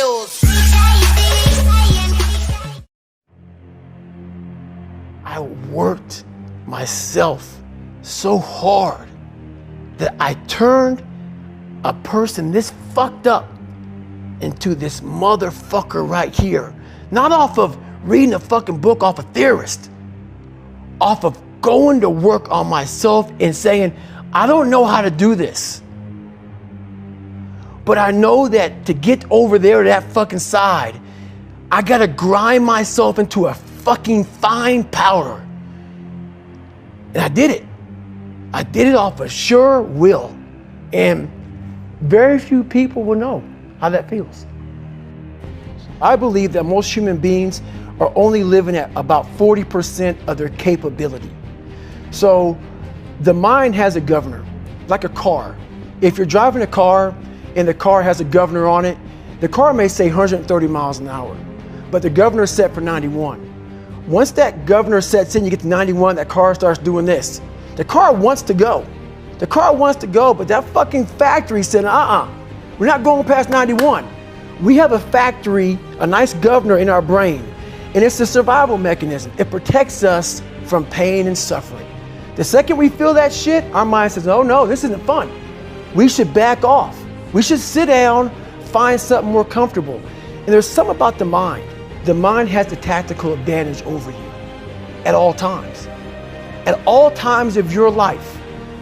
feels. I worked myself so hard that I turned a person this fucked up into this motherfucker right here. Not off of reading a fucking book off a theorist, off of going to work on myself and saying, I don't know how to do this, but I know that to get over there to that fucking side, I gotta grind myself into a fucking fine powder. And I did it. I did it off of sure will. And very few people will know how that feels. I believe that most human beings are only living at about 40% of their capability. So the mind has a governor, like a car. If you're driving a car and the car has a governor on it, the car may say 130 miles an hour, but the governor is set for 91. Once that governor sets in, you get to 91, that car starts doing this. The car wants to go. The car wants to go, but that fucking factory said, we're not going past 91. We have a factory, a nice governor in our brain, and it's a survival mechanism. It protects us from pain and suffering. The second we feel that shit, our mind says, oh no, this isn't fun. We should back off. We should sit down, find something more comfortable. And there's something about the mind. The mind has the tactical advantage over you at all times. At all times of your life,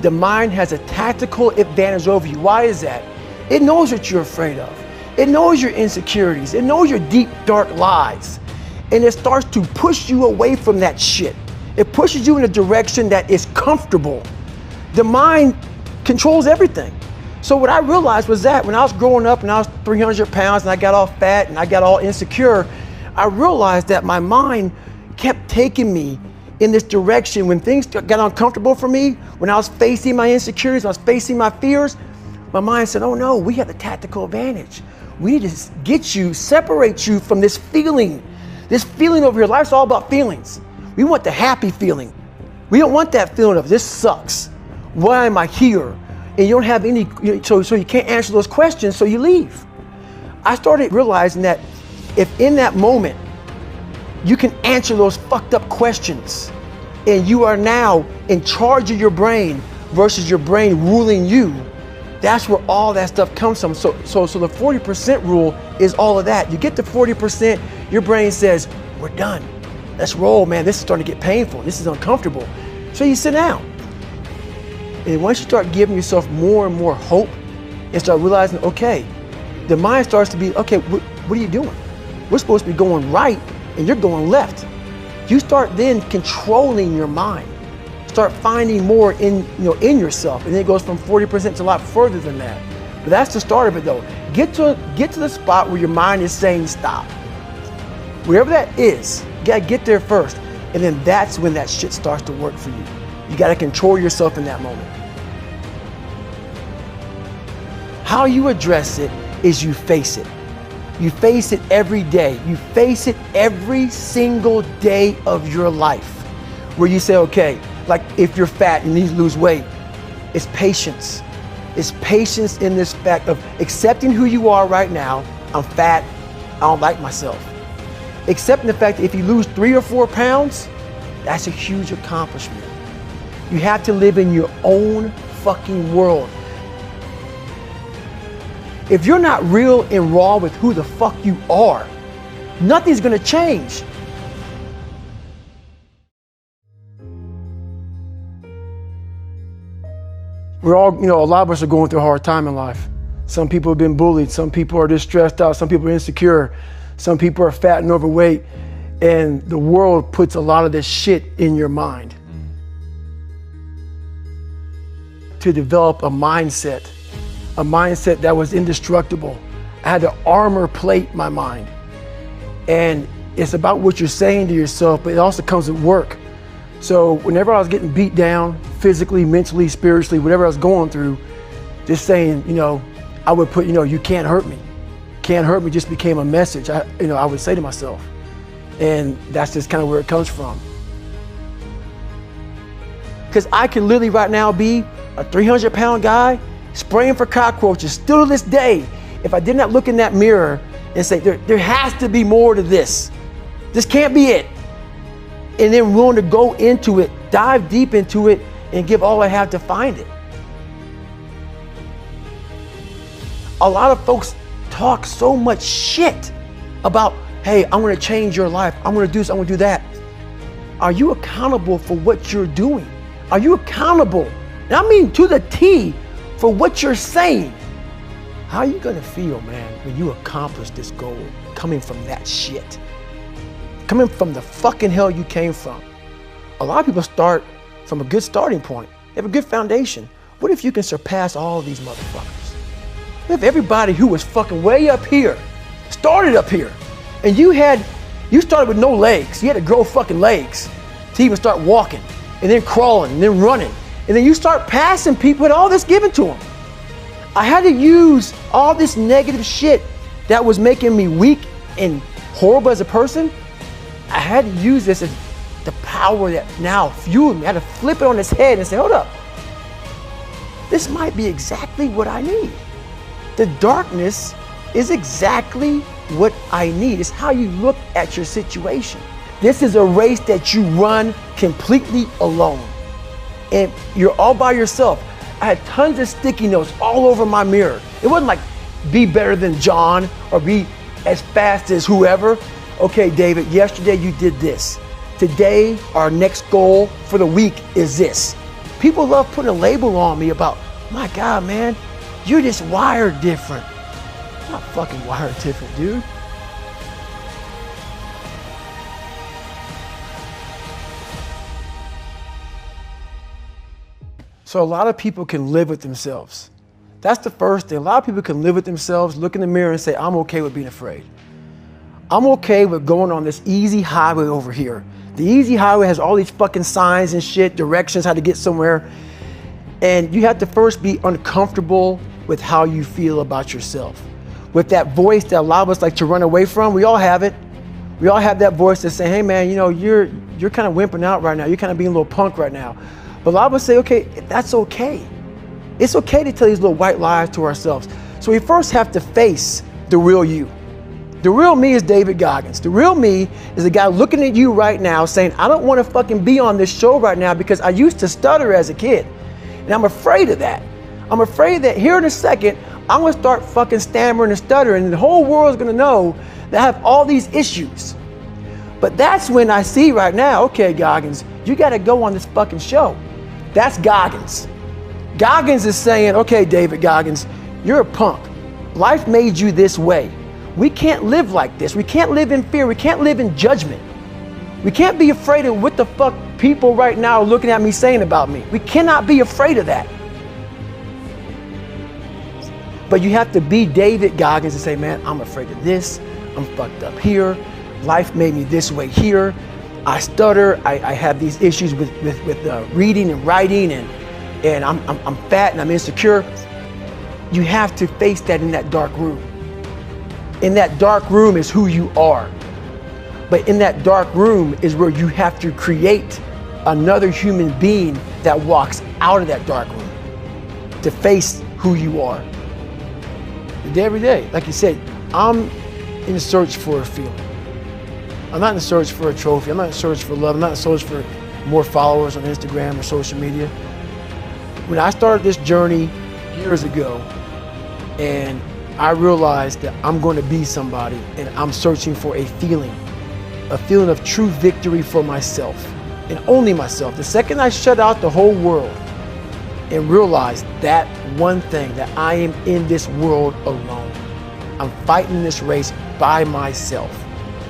the mind has a tactical advantage over you. Why is that? It knows what you're afraid of. It knows your insecurities. It knows your deep, dark lies. And it starts to push you away from that shit. It pushes you in a direction that is comfortable. The mind controls everything. So what I realized was that when I was growing up and I was 300 pounds and I got all fat and I got all insecure, I realized that my mind kept taking me in this direction. When things got uncomfortable for me, when I was facing my insecurities, when I was facing my fears, my mind said, oh no, we have the tactical advantage. We need to get you, separate you from this feeling over here. Life's all about feelings. We want the happy feeling. We don't want that feeling of this sucks. Why am I here? And you don't have any, so you can't answer those questions, so you leave. I started realizing that if in that moment you can answer those fucked up questions and you are now in charge of your brain versus your brain ruling you, that's where all that stuff comes from. So the 40% rule is all of that. You get to 40%, your brain says, we're done. Let's roll, man. This is starting to get painful. This is uncomfortable. So you sit down. And once you start giving yourself more and more hope and start realizing, okay, the mind starts to be, okay, what are you doing? We're supposed to be going right and you're going left. You start then controlling your mind. Start finding more in yourself. And then it goes from 40% to a lot further than that. But that's the start of it though. Get to the spot where your mind is saying stop. Wherever that is, you gotta get there first. And then that's when that shit starts to work for you. You gotta control yourself in that moment. How you address it is you face it. You face it every day. You face it every single day of your life. Where you say, okay, like if you're fat and you need to lose weight, it's patience. It's patience in this fact of accepting who you are right now. I'm fat, I don't like myself. Accepting the fact that if you lose 3 or 4 pounds, that's a huge accomplishment. You have to live in your own fucking world. If you're not real and raw with who the fuck you are, nothing's gonna change. We're all, a lot of us are going through a hard time in life. Some people have been bullied, some people are just stressed out, some people are insecure, some people are fat and overweight, and the world puts a lot of this shit in your mind. To develop a mindset that was indestructible. I had to armor plate my mind. And it's about what you're saying to yourself, but it also comes with work. So whenever I was getting beat down, physically, mentally, spiritually, whatever I was going through, just saying, I would put, you can't hurt me. Can't hurt me just became a message, I would say to myself. And that's just kind of where it comes from. Because I could literally right now be a 300-pound guy spraying for cockroaches still to this day. If I did not look in that mirror and say, there has to be more to this. This can't be it. And then willing to go into it, dive deep into it, and give all I have to find it. A lot of folks talk so much shit about, hey, I'm gonna change your life. I'm gonna do this, I'm gonna do that. Are you accountable for what you're doing? Are you accountable, and I mean to the T, for what you're saying? How are you gonna feel, man, when you accomplish this goal coming from that shit? Coming from the fucking hell you came from. A lot of people start from a good starting point. They have a good foundation. What if you can surpass all of these motherfuckers? What if everybody who was fucking way up here started up here, and you started with no legs. You had to grow fucking legs to even start walking, and then crawling, and then running. And then you start passing people with all this given to them. I had to use all this negative shit that was making me weak and horrible as a person. I had to use this as the power that now fueled me. I had to flip it on its head and say, hold up. This might be exactly what I need. The darkness is exactly what I need. It's how you look at your situation. This is a race that you run completely alone. And you're all by yourself. I had tons of sticky notes all over my mirror. It wasn't like be better than John or be as fast as whoever. Okay, David, yesterday you did this. Today, our next goal for the week is this. People love putting a label on me about, my God, man, you're just wired different. I'm not fucking wired different, dude. So a lot of people can live with themselves. That's the first thing. A lot of people can live with themselves, look in the mirror and say, I'm okay with being afraid. I'm okay with going on this easy highway over here. The easy highway has all these fucking signs and shit, directions, how to get somewhere. And you have to first be uncomfortable with how you feel about yourself. With that voice that a lot of us like to run away from, we all have it. We all have that voice that's saying, hey man, you know, you're kind of wimping out right now. You're kind of being a little punk right now. But a lot of us say, okay, that's okay. It's okay to tell these little white lies to ourselves. So we first have to face the real you. The real me is David Goggins. The real me is a guy looking at you right now saying, I don't want to fucking be on this show right now because I used to stutter as a kid. And I'm afraid of that. I'm afraid that here in a second, I'm going to start fucking stammering and stuttering and the whole world's going to know that I have all these issues. But that's when I see right now, okay, Goggins, you got to go on this fucking show. That's Goggins. Goggins is saying, okay, David Goggins, you're a punk. Life made you this way. We can't live like this. We can't live in fear. We can't live in judgment. We can't be afraid of what the fuck people right now are looking at me saying about me. We cannot be afraid of that. But you have to be David Goggins and say, man, I'm afraid of this. I'm fucked up here. Life made me this way here. I stutter. I have these issues with reading and writing, and I'm fat and I'm insecure. You have to face that in that dark room. In that dark room is who you are. But in that dark room is where you have to create another human being that walks out of that dark room to face who you are. Every day, like you said, I'm in search for a feeling. I'm not in search for a trophy. I'm not in search for love. I'm not in search for more followers on Instagram or social media. When I started this journey years ago, and I realized that I'm going to be somebody, and I'm searching for a feeling of true victory for myself, and only myself. The second I shut out the whole world and realized that one thing, that I am in this world alone. I'm fighting this race by myself.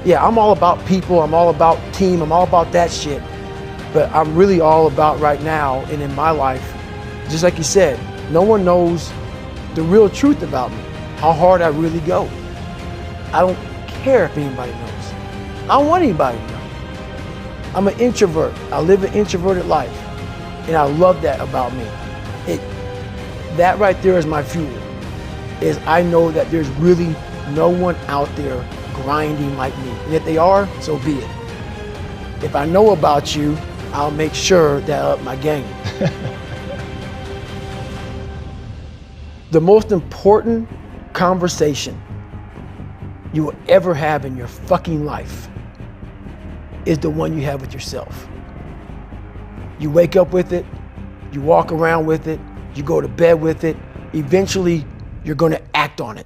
Yeah, I'm all about people, I'm all about team, I'm all about that shit. But I'm really all about right now and in my life, just like you said, no one knows the real truth about me, how hard I really go. I don't care if anybody knows. I don't want anybody to know. I'm an introvert. I live an introverted life. And I love that about me. That right there is my fuel. Is I know that there's really no one out there grinding like me. And if they are, so be it. If I know about you, I'll make sure that I up my game. The most important conversation you will ever have in your fucking life is the one you have with yourself. You wake up with it, you walk around with it, you go to bed with it, eventually you're gonna act on it.